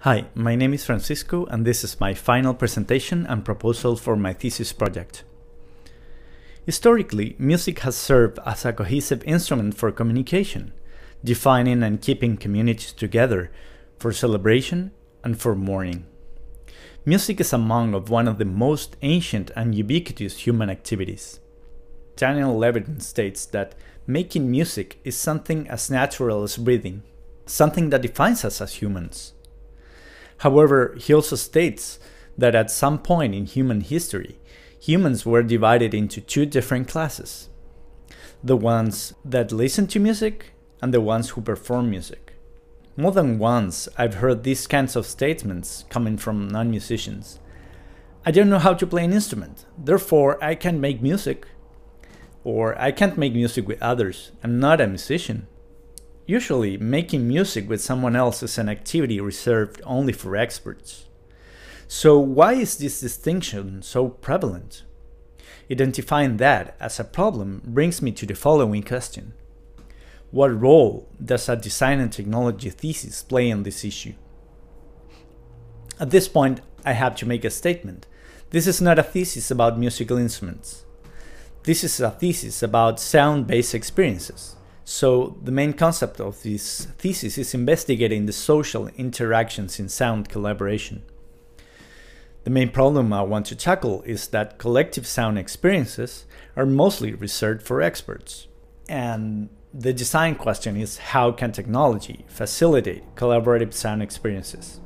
Hi, my name is Francisco, and this is my final presentation and proposal for my thesis project. Historically, music has served as a cohesive instrument for communication, defining and keeping communities together for celebration and for mourning. Music is among one of the most ancient and ubiquitous human activities. Daniel Levitin states that making music is something as natural as breathing, something that defines us as humans. However, he also states that at some point in human history, humans were divided into two different classes: the ones that listen to music and the ones who perform music. More than once, I've heard these kinds of statements coming from non-musicians. I don't know how to play an instrument, therefore I can't make music. Or I can't make music with others, I'm not a musician. Usually, making music with someone else is an activity reserved only for experts. So why is this distinction so prevalent? Identifying that as a problem brings me to the following question. What role does a design and technology thesis play in this issue? At this point, I have to make a statement. This is not a thesis about musical instruments. This is a thesis about sound-based experiences. So the main concept of this thesis is investigating the social interactions in sound collaboration. The main problem I want to tackle is that collective sound experiences are mostly reserved for experts. And the design question is, how can technology facilitate collaborative sound experiences?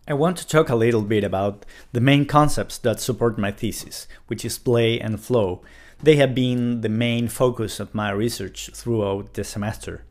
I want to talk a little bit about the main concepts that support my thesis, which is play and flow. They have been the main focus of my research throughout the semester.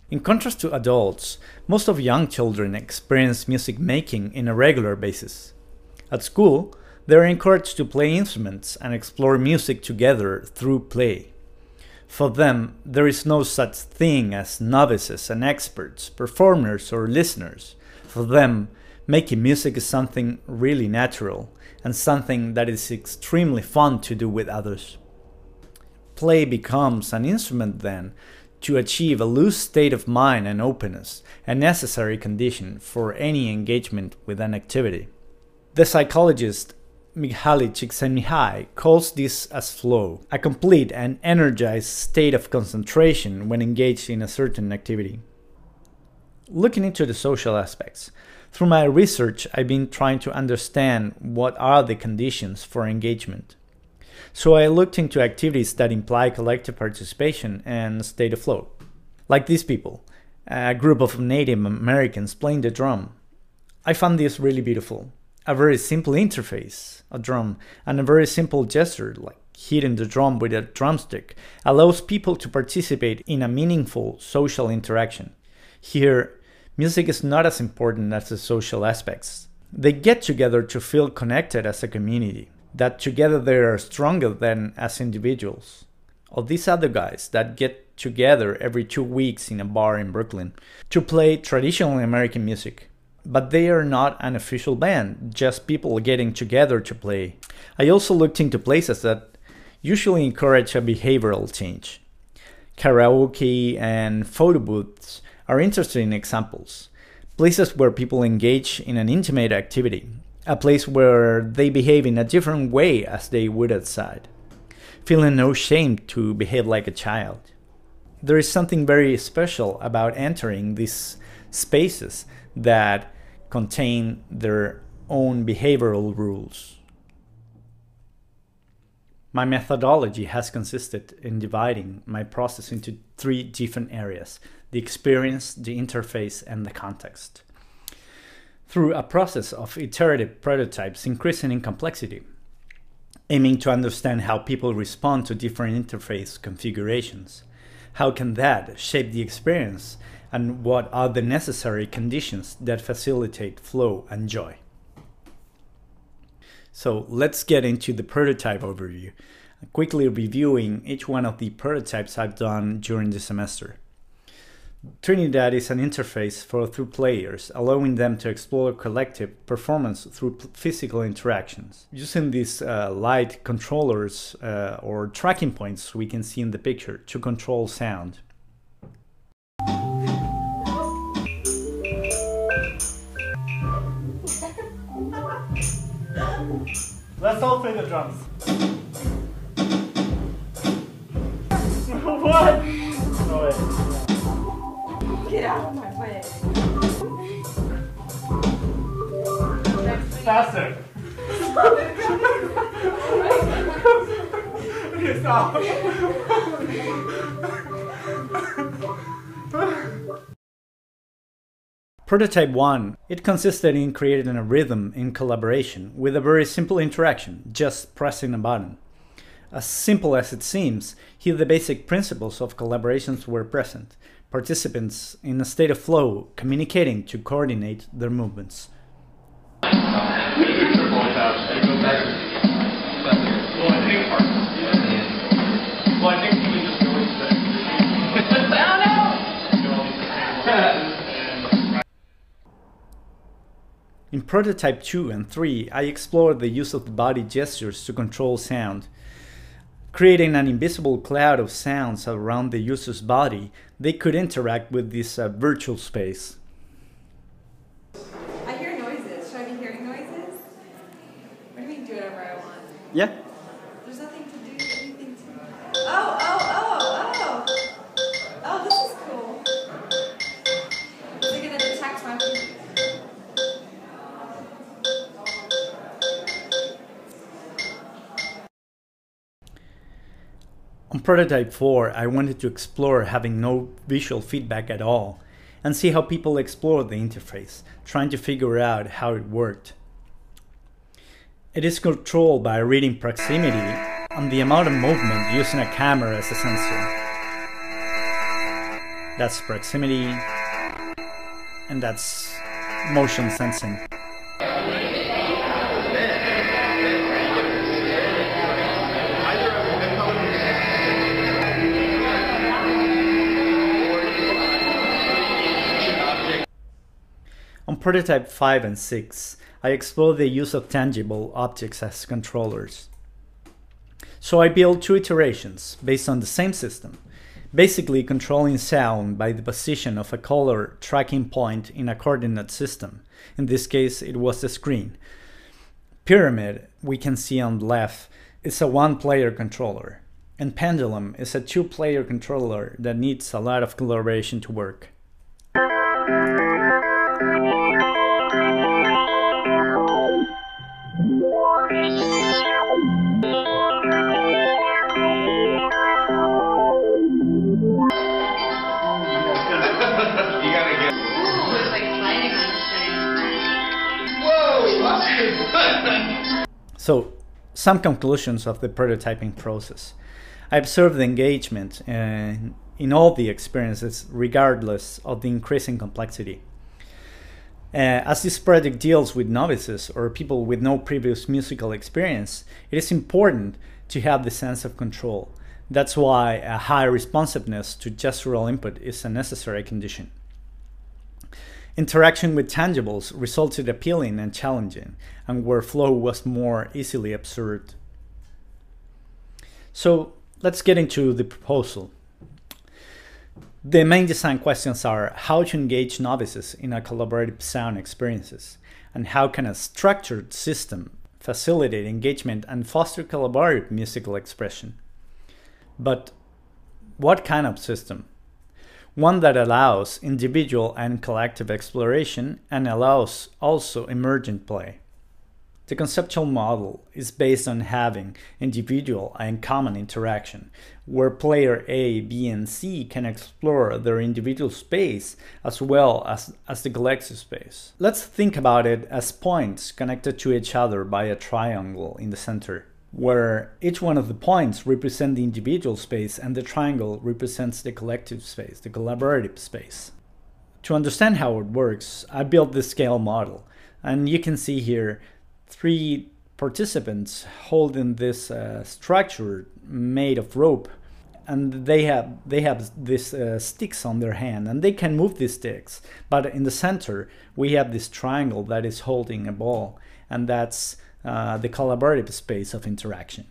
In contrast to adults, most of young children experience music making in a regular basis. At school, they are encouraged to play instruments and explore music together through play. For them, there is no such thing as novices and experts, performers or listeners. For them, making music is something really natural and something that is extremely fun to do with others. Play becomes an instrument then to achieve a loose state of mind and openness, a necessary condition for any engagement with an activity. The psychologist Mihaly Csikszentmihalyi calls this as flow, a complete and energized state of concentration when engaged in a certain activity. Looking into the social aspects, through my research I've been trying to understand what are the conditions for engagement. So I looked into activities that imply collective participation and state of flow. Like these people, a group of Native Americans playing the drum. I found this really beautiful. A very simple interface, a drum, and a very simple gesture like hitting the drum with a drumstick allows people to participate in a meaningful social interaction. Here, music is not as important as the social aspects. They get together to feel connected as a community, that together they are stronger than as individuals. Or these other guys that get together every 2 weeks in a bar in Brooklyn to play traditional American music. But they are not an official band, just people getting together to play. I also looked into places that usually encourage a behavioral change. Karaoke and photo booths are interesting examples. Places where people engage in an intimate activity. A place where they behave in a different way as they would outside, feeling no shame to behave like a child. There is something very special about entering these spaces that contain their own behavioral rules. My methodology has consisted in dividing my process into 3 different areas: the experience, the interface, and the context. Through a process of iterative prototypes increasing in complexity, aiming to understand how people respond to different interface configurations. How can that shape the experience, and what are the necessary conditions that facilitate flow and joy? So let's get into the prototype overview, quickly reviewing each one of the prototypes I've done during the semester. Trinidad is an interface for through players, allowing them to explore collective performance through physical interactions. Using these light controllers or tracking points we can see in the picture to control sound. Let's all play the drums. What? No way. Get out of my way. Faster. Okay, stop. Prototype 1, it consisted in creating a rhythm in collaboration with a very simple interaction, just pressing a button. As simple as it seems, here the basic principles of collaborations were present, participants in a state of flow communicating to coordinate their movements. In Prototype 2 and 3, I explored the use of the body gestures to control sound. Creating an invisible cloud of sounds around the user's body, they could interact with this virtual space. I hear noises. Should I be hearing noises? What do you mean do whatever I want? Yeah. There's nothing to do, anything to... Oh, this is cool. Is it going to detect my... On Prototype 4, I wanted to explore having no visual feedback at all and see how people explore the interface, trying to figure out how it worked. It is controlled by reading proximity and the amount of movement using a camera as a sensor. That's proximity, and that's motion sensing. On Prototype 5 and 6, I explored the use of tangible objects as controllers. So I built two iterations based on the same system, basically controlling sound by the position of a color tracking point in a coordinate system. In this case, it was the screen. Pyramid, we can see on the left, is a one-player controller, and Pendulum is a two-player controller that needs a lot of collaboration to work. So, some conclusions of the prototyping process. I observed the engagement in all the experiences regardless of the increasing complexity. As this project deals with novices or people with no previous musical experience, it is important to have the sense of control. That's why a high responsiveness to gestural input is a necessary condition. Interaction with tangibles resulted appealing and challenging, and where flow was more easily observed. So let's get into the proposal. The main design questions are how to engage novices in a collaborative sound experiences, and how can a structured system facilitate engagement and foster collaborative musical expression. But what kind of system? One that allows individual and collective exploration and allows also emergent play. The conceptual model is based on having individual and common interaction, where player A, B, and C can explore their individual space as well as the collective space. Let's think about it as points connected to each other by a triangle in the center, where each one of the points represent the individual space and the triangle represents the collective space, the collaborative space. To understand how it works, I built the scale model, and you can see here 3 participants holding this structure made of rope, and they have these sticks on their hand, and they can move these sticks. But in the center, we have this triangle that is holding a ball, and that's the collaborative space of interaction.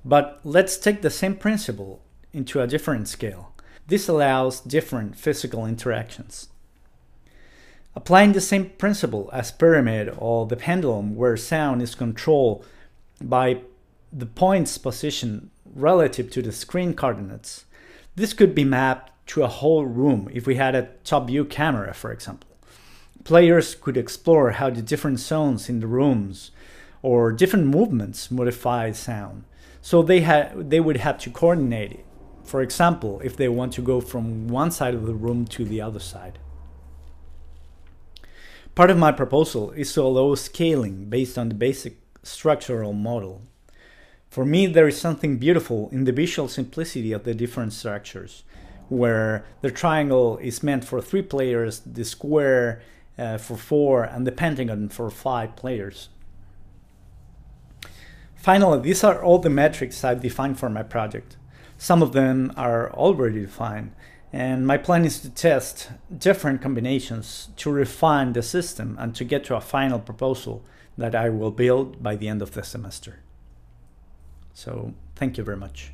But let's take the same principle into a different scale. This allows different physical interactions. Applying the same principle as pyramid or the pendulum, where sound is controlled by the point's position relative to the screen coordinates, this could be mapped to a whole room if we had a top view camera, for example. Players could explore how the different zones in the rooms or different movements modify sound. So they would have to coordinate it. For example, if they want to go from one side of the room to the other side. Part of my proposal is to allow scaling based on the basic structural model. For me, there is something beautiful in the visual simplicity of the different structures, where the triangle is meant for 3 players, the square for 4, and the pentagon for 5 players. Finally, these are all the metrics I've defined for my project. Some of them are already defined, and my plan is to test different combinations to refine the system and to get to a final proposal that I will build by the end of the semester. So, thank you very much.